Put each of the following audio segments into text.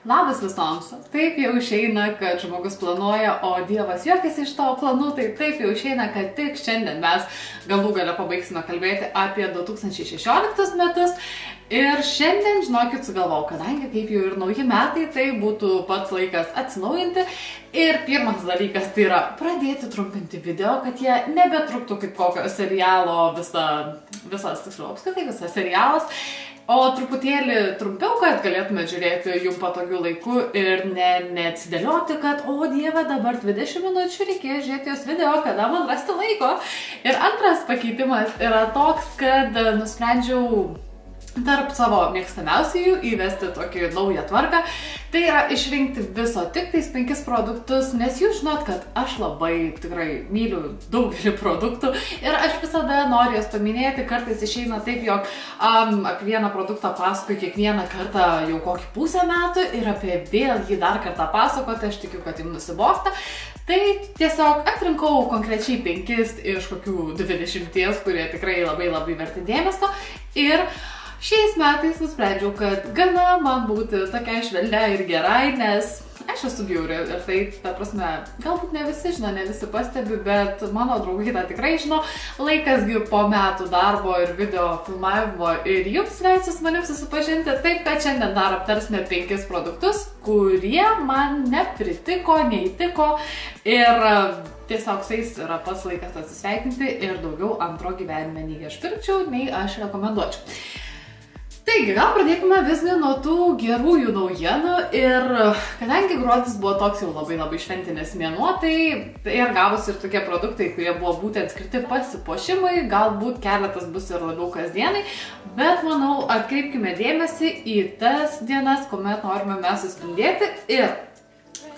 Labas visoms. Taip jau išeina, kad žmogus planuoja, o Dievas juokiasi iš tavo planų, tai taip jau išeina, kad tik šiandien mes galų gale pabaigsime kalbėti apie 2016 metus. Ir šiandien, žinokit, sugalvojau, kadangi kaip jau ir nauji metai, tai būtų pats laikas atsinaujinti. Ir pirmas dalykas tai yra pradėti trumpinti video, kad jie nebetruktų kaip kokio serialo visas serialas. O truputėlį trumpiau, kad galėtume žiūrėti jums patogių laikų ir neatsidėlioti, kad, o Dieve, dabar 20 minučių reikės žiūrėti jos video, kada man rasti laiko. Ir antras pakeitimas yra toks, kad nusprendžiau tarp savo mėgstamiausiųjų įvesti tokį naują tvarką. Tai yra išrinkti viso tik tais 5 produktus, nes jūs žinot, kad aš labai tikrai myliu daugelį produktų ir aš visada noriu jas paminėti. Kartais išeina taip, jog apie vieną produktą pasakoju kiekvieną kartą jau kokį pusę metų ir apie vėl jį dar kartą pasakoti, aš tikiu, kad jums nusibosta. Tai tiesiog atrinkau konkrečiai 5 iš kokių 20, kurie tikrai labai verti dėmesio. Ir šiais metais nusprendžiau, kad gana man būti tokia švelnia ir gerai, nes aš esu bjauri ir tai, ta prasme, galbūt ne visi žino, ne visi pastebi, bet mano draugai tą tikrai žino. Laikasgi po metų darbo ir video filmavimo ir jums leisiu su manim susipažinti, taip kad šiandien dar aptarsime 5 produktus, kurie man nepritiko, neįtiko ir tiesiog su jais yra pats laikas atsisveikinti ir daugiau antro gyvenime nei aš pirkčiau, nei aš rekomenduočiau. Taigi, gal pradėkime visgi nuo tų gerųjų naujienų ir kadangi gruodis buvo toks jau labai šventinis mėnuo, tai ir gavosi ir tokie produktai, kurie buvo būtent skirti pasipuošimui, galbūt keletas bus ir labiau kasdienai, bet manau atkreipkime dėmesį į tas dienas, kuomet norime mes suspindėti ir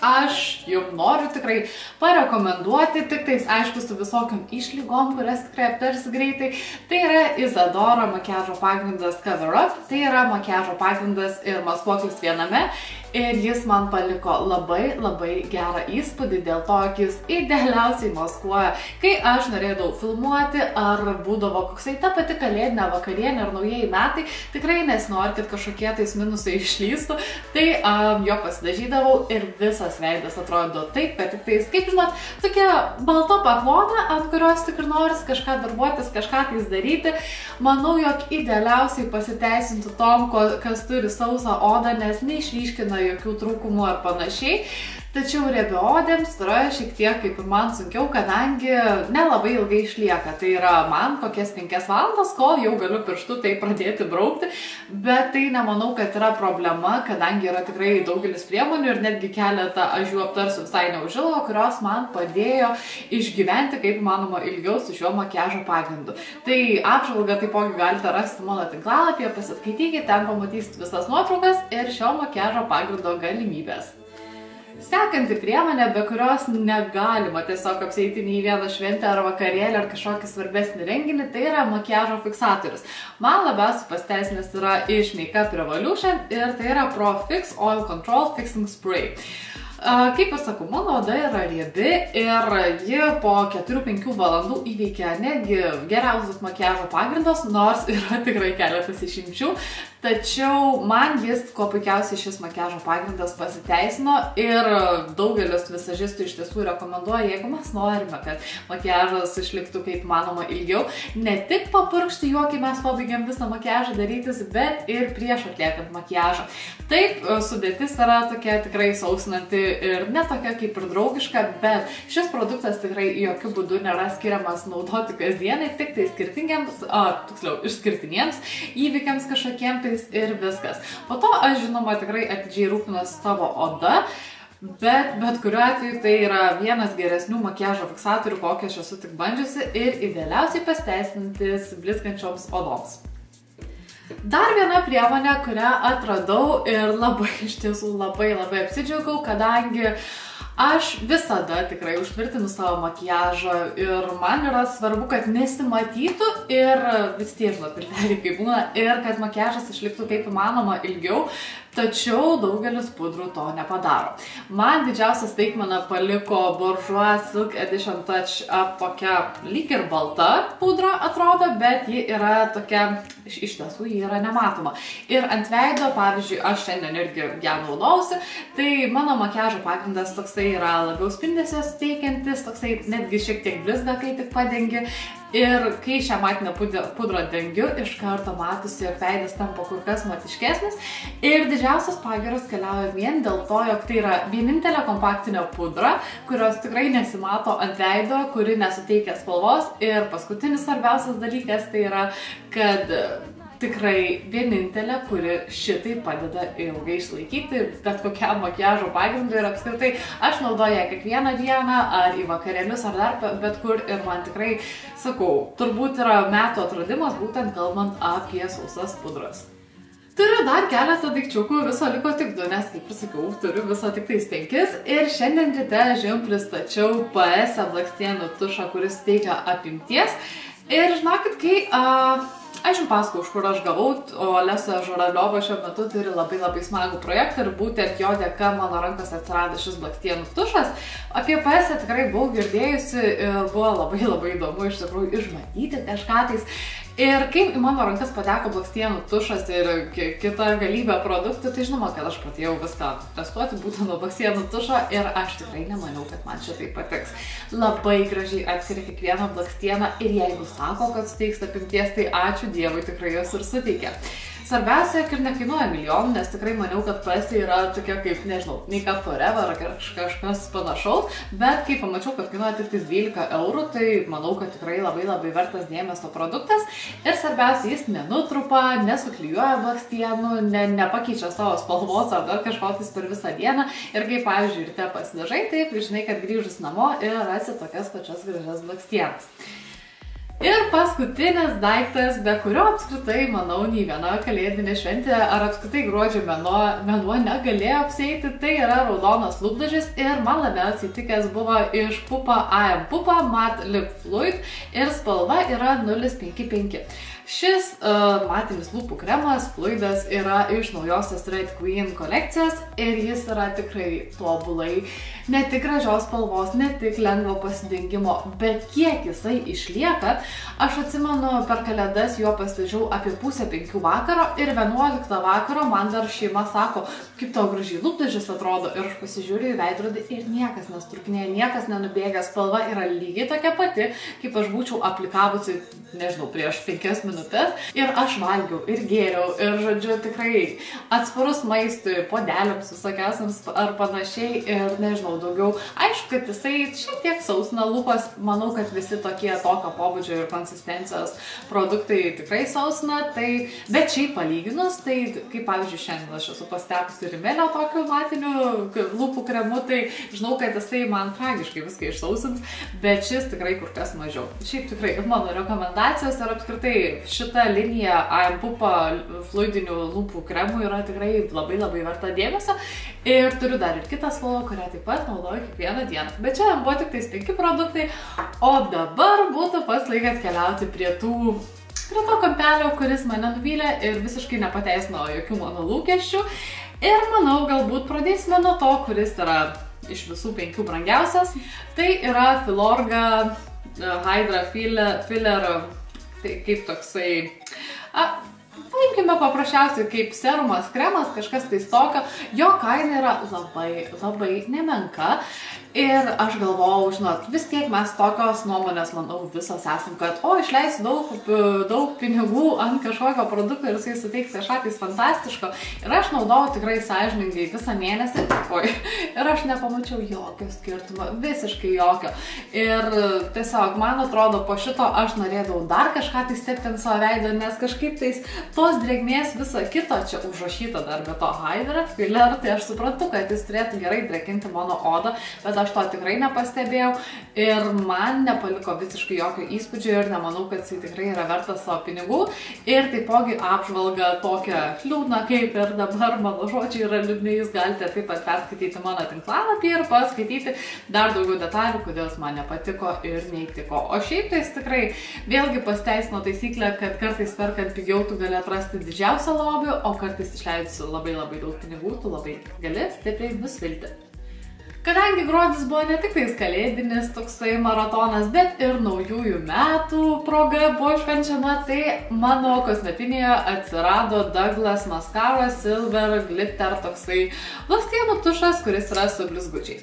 aš jums noriu tikrai parekomenduoti, tik tais aišku su visokiam išlygom, kurias tikrai aptarsiu greitai. Tai yra Isadora makiažo pagrindas Cover Up, tai yra makiažo pagrindas ir maskuoklis viename. Ir jis man paliko labai gerą įspūdį dėl to, kad jis idealiausiai maskuoja, kai aš norėdavau filmuoti ar būdavo koksai ta pati kalėdinė vakarienė ar naujieji metai, tikrai nesinori, kad kažkokie tais minusai išlystų, tai jo pasidažydavau ir visas veidas atrodo taip, kad tik tais, kaip žinot, tokia balta paklodė, ant kurios tik ir noris kažką darbuotis, kažką tais daryti. Manau, jog idealiausiai pasiteisintų tom, kas turi sausą odą, nes neišryškina jokių trūkumų ar panašiai. Tačiau riebiaodėms yra šiek tiek kaip ir man sunkiau, kadangi nelabai ilgai išlieka. Tai yra man kokias 5 valandas, kol jau galiu pirštu tai pradėti braukti, bet tai nemanau, kad yra problema, kadangi yra tikrai daugelis priemonių ir netgi keletą aš jų aptarsiu visai neužilgo, kurios man padėjo išgyventi kaip manoma ilgiau su šiuo makiažo pagrindu. Tai apžvalgą taipogi galite rasti mano tinklalapyje, pasiskaitykite, ten pamatysite visas nuotraukas ir šio makiažo pagrindo galimybės. Sekanti priemonė, be kurios negalima tiesiog apsieiti nei vieną šventę ar vakarėlį ar kažkokį svarbesnį renginį, tai yra makiažo fiksatorius. Man labiausiai pasiteisinęs yra iš Makeup Revolution ir tai yra Pro Fix Oil Control Fixing Spray. Kaip aš sakau, mano oda yra riebi ir ji po 4-5 valandų įveikia netgi geriausius makiažo pagrindus, nors yra tikrai keletas išimčių. Tačiau man jis, kuo puikiausiai šis makiažo pagrindas pasiteisino ir daugelis visažistų iš tiesų rekomenduoja, jeigu mes norime, kad makiažas išliktų kaip manoma ilgiau, ne tik papurkšti juo, kai mes pabaigiam visą makiažą darytis, bet ir prieš atliekant makiažą. Taip, sudėtis yra tokia tikrai sausinanti ir netokia kaip ir draugiška, bet šis produktas tikrai jokių būdų nėra skiriamas naudoti kasdienai, tik tai išskirtiniems įvykiams kažkokiem ir viskas. Po to aš žinoma tikrai atidžiai rūpinuosi savo oda, bet kuriuo atveju tai yra vienas geresnių makiažo fiksatorių, kokį aš esu tik bandžiusi ir idealiausiai pasiteisinantis blizgančioms odoms. Dar viena priemonė, kurią atradau ir iš tiesų labai apsidžiaugau, kadangi aš visada tikrai užtvirtinu savo makiažą ir man yra svarbu, kad nesimatytų ir vis tiek, žinot, pilteliai kaip būna, ir kad makiažas išliktų kaip įmanoma ilgiau. tačiau daugelis pudrų to nepadaro. Man didžiausią staigmeną paliko Bourjois Silk Edition Touch Up tokia lyg ir balta pudra atrodo, bet ji yra tokia, iš tiesų ji yra nematoma. Ir ant veido, pavyzdžiui, aš šiandien irgi ją naudausi, tai mano makiažo pagrindas toksai yra labiau spindesio suteikiantis, toksai netgi šiek tiek blizga, kai tik padengi. Ir kai šią matinę pudrą dengiu, iš karto matosi, jog veidas tampa kur kas matiškesnis. Ir didžiausias pagyros keliauja vien dėl to, jog tai yra vienintelė kompaktinė pudra, kurios tikrai nesimato ant veido, kuri nesuteikia spalvos. Ir paskutinis svarbiausias dalykas tai yra, kad tikrai vienintelė, kuri šitai padeda ilgai išlaikyti bet kokiam makiažo pagrindui ir apskritai aš naudoju ją kiekvieną dieną ar į vakarėlius ar dar bet kur ir man tikrai, sakau, turbūt yra metų atradimas būtent kalbant apie sausas pudras. Turiu dar keletą daikčiukų, viso liko tik 2, nes kaip ir sakiau, turiu viso tik tais 5 ir šiandien ryte jums pristačiau PS blakstienų tušą, kuris teikia apimties ir žinokit, kai aš jums pasakau, iš kur aš gavau, o Olesa Žuraliova šiuo metu turi labai smagų projektą ir būtent jo dėka mano rankose atsirado šis blakstienų tušas. Apie PS tikrai buvau girdėjusi ir buvo labai įdomu iš tikrųjų išmatyti kažką tais. Ir kai į mano rankas pateko blakstienų tušas ir kita galybė produktų, tai žinoma, kad aš pradėjau viską testuoti būtent nuo blakstienų tušo ir aš tikrai nemaniau, kad man šitai patiks. Labai gražiai atskiria kiekvieną blakstieną ir jeigu sako, kad suteiks apimties, tai ačiū Dievui tikrai jos ir suteikia. Svarbiausia, ir nekainuoja milijonų, nes tikrai maniau, kad PS yra tokia kaip, nežinau, Makeup Forever ar kažkas panašaus, bet kai pamačiau, kad kainuoja tik 12 eurų, tai manau, kad tikrai labai vertas dėmesio produktas. Ir svarbiausia, jis nenutrupa, nesuklijuoja blakstienų, nepakeičia savo spalvos ar dar kažkotis per visą dieną. Ir kai, pavyzdžiui, ryte pasidažai, taip, žinai, kad grįžus namo ir rasi tokias pačias gražias blakstienas. Ir paskutinis daiktas, be kurio apskritai, manau, nei viena kalėdinė šventė ar apskritai gruodžio mėnuo negalėjo apsieiti, tai yra raudonas lūpdažis ir man labiausiai tikęs buvo iš Pupa AM Pupa Matte Lip Fluid ir spalva yra 055. Šis matinis lūpų kremas, fluidas, yra iš naujosios Red Queen kolekcijos ir jis yra tikrai tobulai, ne tik gražios spalvos, ne tik lengvo pasidengimo, bet kiek jisai išlieka. Aš atsimenu, per kalėdas jo pasidažiau apie 4:30 vakaro ir 11 vakaro man dar šeima sako, kaip tau gražiai lūpdažis atrodo ir aš pasižiūriu į veidrodį ir niekas nestruknėja, niekas nenubėga, spalva yra lygiai tokia pati, kaip aš būčiau aplikavusi, nežinau, prieš 5 minutės. Ir aš valgiau, ir gėriau, ir žodžiu tikrai atsparus maistui, podeliams visokiausiams ar panašiai ir nežinau daugiau. Aišku, kad jisai šiek tiek sausina lūpas, manau, kad visi tokie tokio pobūdžio ir konsistencijos produktai tikrai sausina, tai, bet šiaip palyginus, tai kaip pavyzdžiui šiandien aš esu pastekusi Rimelio tokiu matiniu lūpų kremu, tai žinau, kad jisai man tragiškai viską išsausins, bet šis tikrai kur kas mažiau. Šiaip tikrai ir mano rekomendacijos ir apskritai šita linija AM Pupa fluidinių lūpų kremų yra tikrai labai verta dėmesio ir turiu dar ir kitą spalvą, kurią taip pat naudoju kiekvieną dieną. Bet čia buvo tik tais 5 produktai, o dabar būtų pats laikas keliauti prie to kampelio, kuris mane nuvylė ir visiškai nepateisino jokių mano lūkesčių. Ir manau, galbūt pradėsime nuo to, kuris yra iš visų 5 brangiausias. Tai yra Filorga Hydra Filler, tai kaip toksai, paimkime paprasčiausiai kaip serumas, kremas, kažkas tais tokio. Jo kaina yra labai nemenka. Ir aš galvojau, žinot, vis tiek mes tokios nuomonės, manau, visos esam, kad išleisiu daug pinigų ant kažkokio produkto ir jisai suteiks kažką tais fantastiško. Ir aš naudojau tikrai sąžiningai visą mėnesį, ir aš nepamačiau jokio skirtumo, visiškai jokio. Ir tiesiog, man atrodo, po šito aš norėdavau dar kažką tai stepti ant savo veido, nes kažkaip tais tos drėgmės viso kito čia užrašyta dar be to Hydra Filler, tai aš suprantu, kad jis turėtų gerai drėkinti mano odą, bet aš to tikrai nepastebėjau ir man nepaliko visiškai jokio įspūdžio ir nemanau, kad jisai tikrai yra vertas savo pinigų. Ir taipogi apžvalga tokia liūdna, kaip ir dabar mano žodžiai yra liūdni, jūs galite taip pat perskaityti mano tinklalapį ir paskaityti dar daugiau detalių, kodėl jis man nepatiko ir neįtiko. O šiaip tai tikrai vėlgi pasteisino taisyklę, kad kartais perkant pigiau tu gali atrasti rasti didžiausią lobį, o kartais išleidusi labai daug pinigų, tu labai gali stipriai nusvilti. Kadangi gruodis buvo ne tik tais kalėdinis toksai maratonas, bet ir naujųjų metų proga buvo švenčiama, tai mano kosmetinėje atsirado Douglas Mascara Silver Glitter toksai blakstienų tušas, kuris yra su blizgučiais.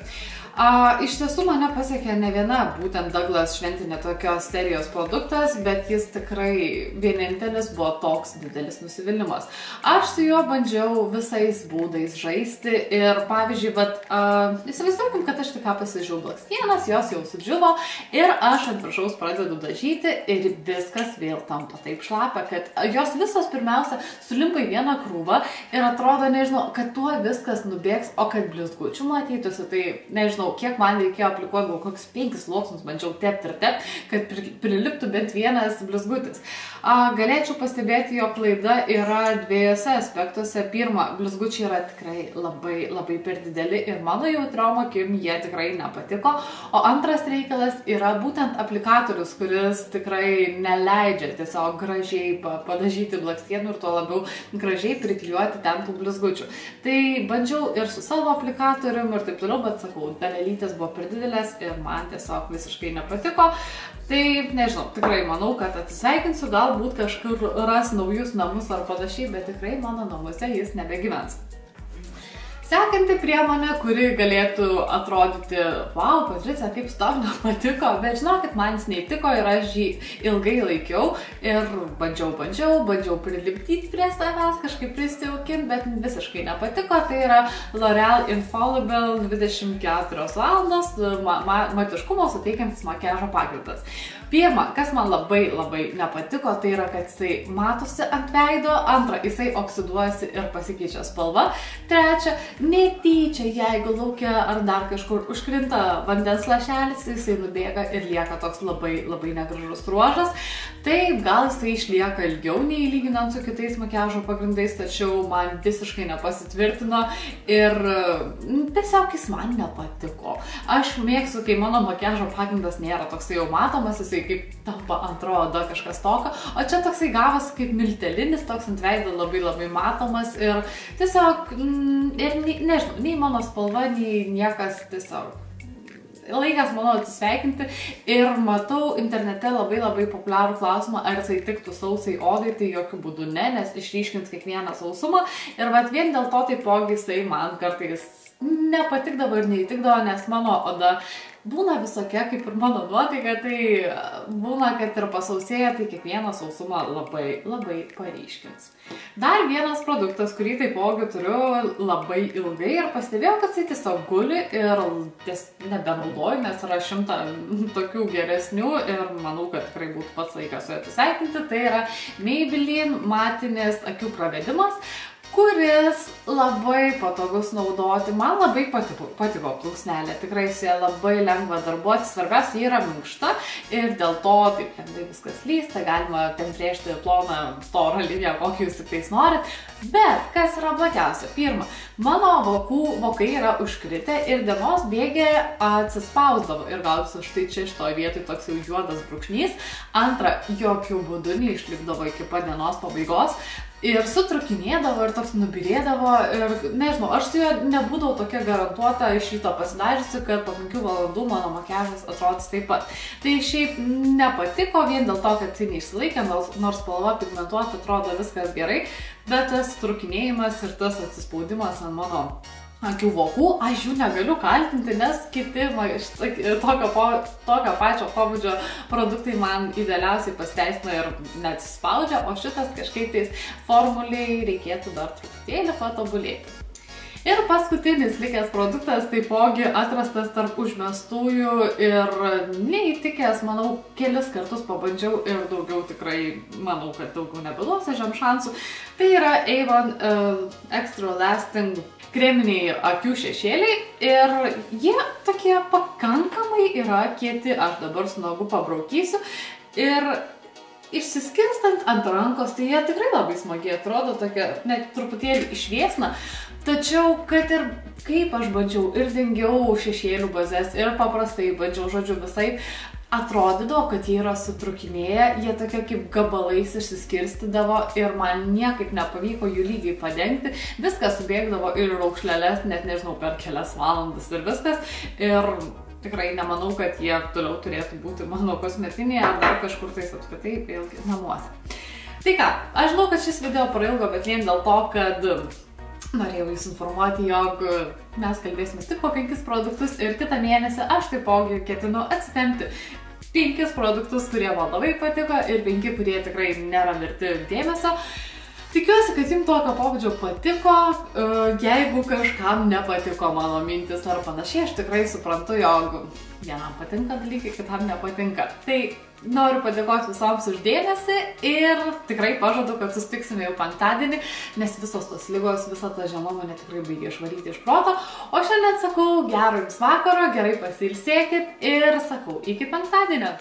Iš tiesų mane pasiekė ne viena būtent Douglas šventinė tokios serijos produktas, bet jis tikrai vienintelis buvo toks didelis nusivylimas. Aš su juo bandžiau visais būdais žaisti ir pavyzdžiui, įsivaizduokim, kad aš tik ką pasižiūrėjau blakstienas, jos jau sudžiuvo ir aš ant viršaus pradedu dažyti ir viskas vėl tampa taip šlapia, kad jos visos pirmiausia sulimpa į vieną krūvą ir atrodo, nežinau, kad tuo viskas nubėgs, o kad blizgučių matytųsi, tai nežinau, kiek man reikėjo aplikuoti, gal kokius 5 sluoksnius bandžiau tepti, kad priliptų bent vienas blizgutis. Galėčiau pastebėti, jo klaida yra dviejose aspektuose. Pirma, blizgučiai yra tikrai labai per dideli ir mano jautriom akim jie tikrai nepatiko. O antras reikalas yra būtent aplikatorius, kuris tikrai neleidžia tiesiog gražiai padažyti blakstienų ir tuo labiau gražiai priklijuoti ten tų blizgučių. Tai bandžiau ir su savo aplikatorium ir taip toliau, bet sakau, dalelytės buvo per didelės ir man tiesiog visiškai nepatiko. Tai nežinau, tikrai manau, kad atsisveikinsiu, galbūt kažkur ras naujus namus ar panašiai, bet tikrai mano namuose jis nebegyvens. Sekanti priemonė, kuri galėtų atrodyti, wow, Patricija, kaip tau nepatiko, bet žinokit, man jis neįtiko ir aš jį ilgai laikiau ir bandžiau prilipdyti prie savęs, kažkaip prisijaukinti, bet visiškai nepatiko. Tai yra L'Oreal Infallible 24 valandos matiškumo suteikiantis makiažo pagrindas. Pirma, kas man labai nepatiko, tai yra, kad jisai matosi ant veido. Antra, jisai oksiduojasi ir pasikeičia spalva. Trečia, netyčia, jeigu lauke ar dar kažkur užkrinta vandens lašelis, jisai nubėga ir lieka toks labai negražus ruožas. Taip, gal jisai išlieka ilgiau nei lyginant su kitais makiažo pagrindais, tačiau man visiškai nepasitvirtino ir tiesiog jis man nepatiko. Aš mėgstu, kai mano makiažo pagrindas nėra toksai jau matomas, jisai kaip tampa antra oda kažkas tokio, o čia toksai gavas kaip miltelinis, toks ant veido labai matomas ir tiesiog, ir nežinau, nei mano spalva, nei niekas tiesiog. Laikas, manau, atsisveikinti ir matau internete labai populiarų klausimą, ar jisai tiktų sausai odai, tai jokių būdų ne, nes išryškins kiekvieną sausumą ir vien dėl to taipogi jisai man kartais nepatikdavo ir neįtikdavo, nes mano oda būna visokia, kaip ir mano nuotaika, tai būna, kad ir pasausėja, tai kiekvieną sausumą labai paryškins. Dar vienas produktas, kurį taipogi turiu labai ilgai ir pastebėjau, kad jis tiesiog guli ir nebenaudoju, nes yra 100 tokių geresnių ir manau, kad tikrai būtų pats laikas su atsisveikinti. Tai yra Maybelline matinis akių pravedimas, kuris labai patogus naudoti. Man labai patiko plunksnelė, tikrai su ją labai lengva darbuoti, svarbiausia, ji yra minkšta ir dėl to taip lengvai viskas lysta, galima ten brėžti ploną, storą liniją, kokį jūs tik tais norit. Bet kas yra blogiausia? Pirma, mano vokai yra užkritę ir dienos bėgė atsispausdavo ir gausiu štai čia šitoje vietoje toks jau juodas brūkšnys. Antra, jokių būdų neišlipdavo iki pat dienos pabaigos. Ir sutrukinėdavo ir toks nubirėdavo ir nežinau, aš su juo nebūdavau tokia garantuota iš ryto pasidažiusi, kad po 5 valandų mano makiažas atrodys taip pat. Tai šiaip nepatiko vien dėl to, kad jisai neišsilaikė, nors spalva pigmentuota atrodo viskas gerai, bet tas trukinėjimas ir tas atsispaudimas ant mano akių vokų, aš jų negaliu kaltinti, nes kiti tokio pačio pobūdžio produktai man idealiausiai pasiteisina ir neatsispaudžia, o šitas kažkaip tais formuliai reikėtų dar truputėlį patobulėti. Ir paskutinis likęs produktas, taipogi atrastas tarp užmestųjų ir neįtikęs, manau, kelis kartus pabandžiau ir daugiau tikrai, manau, kad daugiau nebeduosiu šiam šansų. Tai yra Avon Extra Lasting kreminiai akių šešėliai ir jie tokie pakankamai yra kieti, aš dabar su nagu pabraukysiu ir išsiskirstant ant rankos, tai jie tikrai labai smagiai atrodo, tokia net truputėlį išviesna, tačiau kad ir kaip aš bandžiau ir dengiau šešėlių bazės ir paprastai bandžiau, žodžiu, visai, atrodydavo, kad jie yra sutrukinėję, jie tokie kaip gabalais išsiskirstydavo ir man niekaip nepavyko jų lygiai padengti. Viskas subėgdavo ir raukšleles, net nežinau, per kelias valandas ir viskas. Ir tikrai nemanau, kad jie toliau turėtų būti mano kosmetinėje ar dar kažkur tais apskritai vėlgi namuose. Tai ką, aš žinau, kad šis video prailgo, bet vien dėl to, kad norėjau jūs informuoti, jog mes kalbėsime tik po 5 produktus ir kitą mėnesį aš taipogi ketinu atsitempti 5 produktus, kurie man labai patiko ir 5, kurie tikrai nėra verti dėmesio. Tikiuosi, kad jums tokio pobūdžio patiko. Jeigu kažkam nepatiko mano mintis ar panašiai, aš tikrai suprantu, jog vienam patinka dalykai, kitam nepatinka. Tai noriu padėkoti visoms už dėmesį ir tikrai pažadu, kad susitiksime jau penktadienį, nes visos tos ligos, visa ta žiema mane tikrai baigė išvaryti iš proto. O šiandien sakau gero jums vakaro, gerai pasilsėkit ir sakau iki penktadienio.